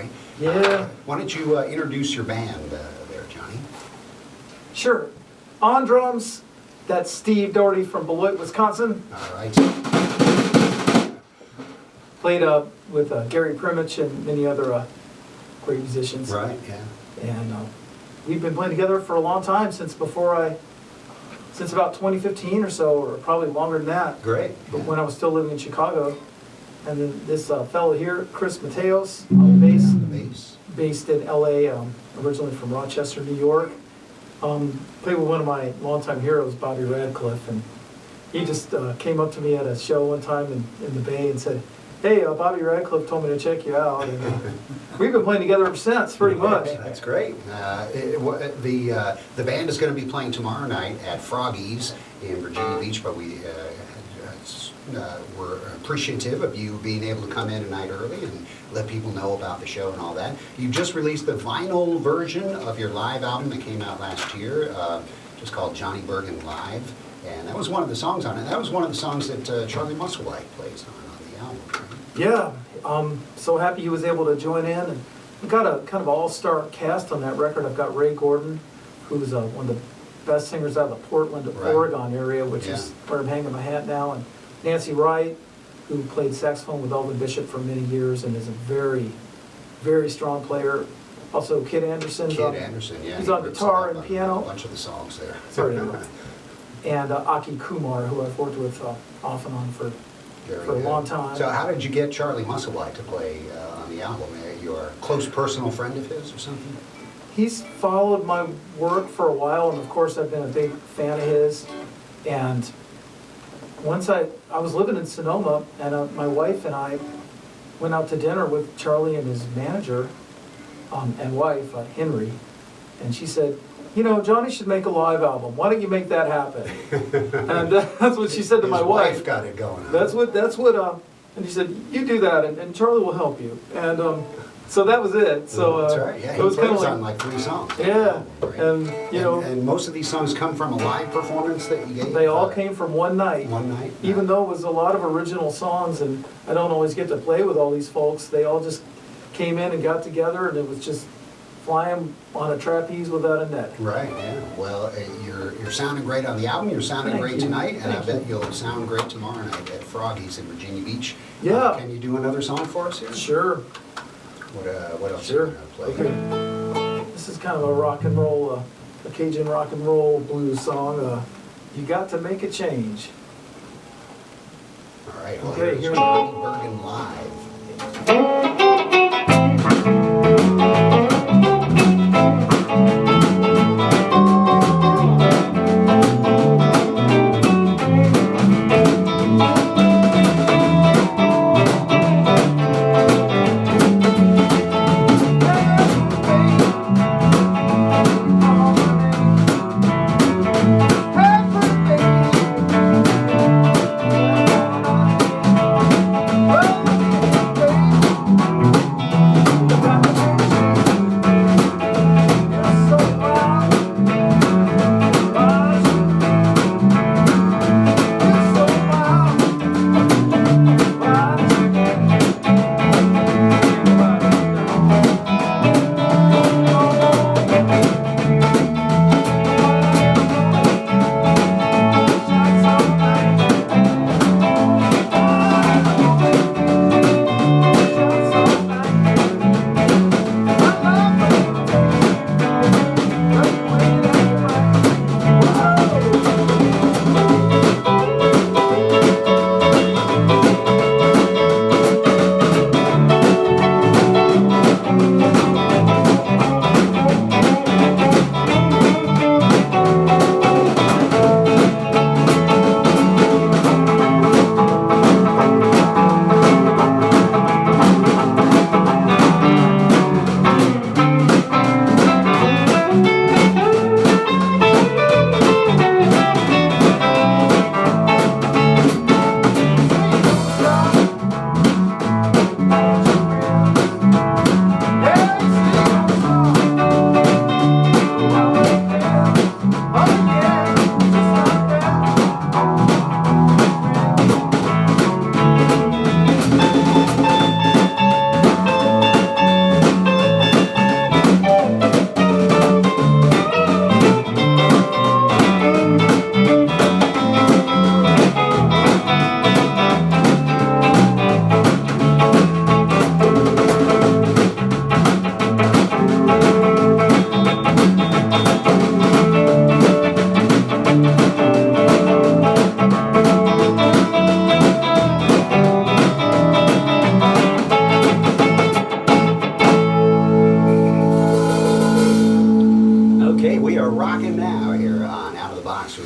right? Yeah. Why don't you introduce your band there, Johnny? Sure. On drums, that's Steve Doherty from Beloit, Wisconsin. All right. Played with Gary Primich and many other great musicians. Right, yeah. And we've been playing together for a long time, since about 2015 or so, or probably longer than that. Great. But Yeah. when I was still living in Chicago. And then this fellow here, Chris Mateos, on the bass, The bass. based in LA, originally from Rochester, New York. Played with one of my longtime heroes, Bobby Radcliffe, and he just came up to me at a show one time in the Bay and said, "Hey, Bobby Radcliffe told me to check you out." And we've been playing together ever since, pretty much. That's great. The band is going to be playing tomorrow night at Froggy's in Virginia Beach, but we're appreciative of you being able to come in a night early and let people know about the show and all that. You just released the vinyl version of your live album that came out last year, just called Johnny Burgin Live, and that was one of the songs on it. That was one of the songs that Charlie Musselwhite plays on the album. Right? Yeah, so happy he was able to join in. And we got a kind of all-star cast on that record. I've got Ray Gordon, who's one of the best singers out of the Portland, Right. Oregon area, which Yeah. is where I'm hanging my hat now, and Nancy Wright, who played saxophone with Elvin Bishop for many years and is a very, very strong player. Also, Kid Anderson's Kid Anderson, yeah. he's he on rips guitar it up and on piano. A bunch of the songs there. Sorry, and Aki Kumar, who I've worked with off and on for Very a good. long time. So how did you get Charlie Musselwhite to play on the album? You're a close personal friend of his or something? He's followed my work for a while, and of course I've been a big fan of his. And once I was living in Sonoma, and my wife and I went out to dinner with Charlie and his manager and wife, Henry, and she said, "You know, Johnny should make a live album. Why don't you make that happen?" And that's what she said to my His wife. got it going on. That's what, and she said, "You do that, and Charlie will help you." And so that was it. So That's right. Yeah, it was he kind of plays like, on like 3 songs. yeah, Right. and you know, And most of these songs come from a live performance that you gave? they all came from one night. One night? Even though it was a lot of original songs, and I don't always get to play with all these folks, they all just came in and got together, and it was just flying on a trapeze without a net. Right, yeah. Well, you're sounding great on the album, you're sounding Thank great you. thank and Thank I bet you. you'll sound great tomorrow night at Froggy's in Virginia Beach. Yeah. Can you do another song for us here? Sure. What else Sure. are you going to play? Okay. This is kind of a rock and roll, a Cajun rock and roll blues song. You Got to Make a Change. All right, well, Okay, here's here we Johnny go. Burgin Live. Well,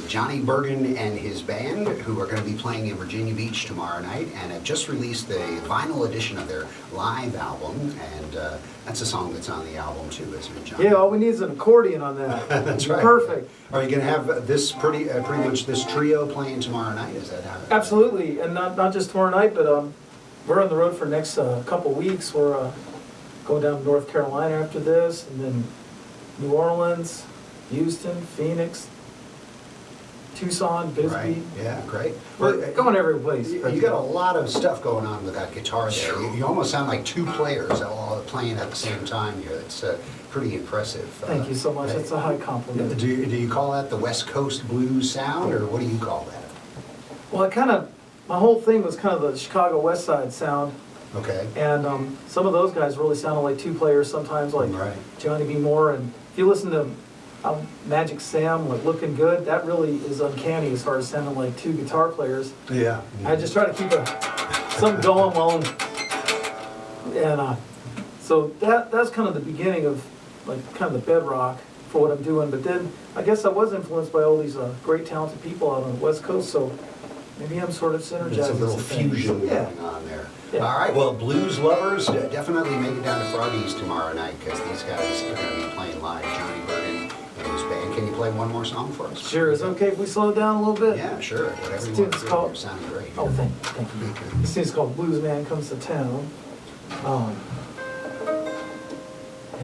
Johnny Burgin and his band, who are going to be playing in Virginia Beach tomorrow night, and have just released the vinyl edition of their live album, and that's a song that's on the album too, isn't it, John? Yeah, all we need is an accordion on that. That's right. Perfect. Are you going to have this pretty much this trio playing tomorrow night? Is that how? Absolutely, and not just tomorrow night, but we're on the road for the next couple weeks. We're going down to North Carolina after this, and then New Orleans, Houston, Phoenix, Tucson, Bisbee. Right. Yeah, great. We're going every place. You got a lot of stuff going on with that guitar there. You almost sound like two players all playing at the same time here. It's pretty impressive. Thank you so much. That's a high compliment. Do you call that the West Coast blues sound, or what do you call that? Well, my whole thing was kind of the Chicago West Side sound. Okay. And some of those guys really sounded like two players sometimes, like Right. Johnny B. Moore. And if you listen to Magic Sam, like Looking Good, that really is uncanny as far as sounding like two guitar players. Yeah. I just try to keep something going while so that's kind of the beginning of like kind of the bedrock for what I'm doing. But then I guess I was influenced by all these great talented people out on the West Coast, so maybe I'm sort of synergizing. It's a little some things. fusion Yeah. going on there. Yeah. All right, well, blues lovers, definitely make it down to Froggy's tomorrow night, because these guys are going to be playing live. Johnny Burgin and his band. Can you play one more song for us? Sure, is it okay if we slow it down a little bit? Yeah, sure. Whatever you This want tune's to do. called- You're sounding great. Oh, thank you. This tune's called Blues Man Comes to Town.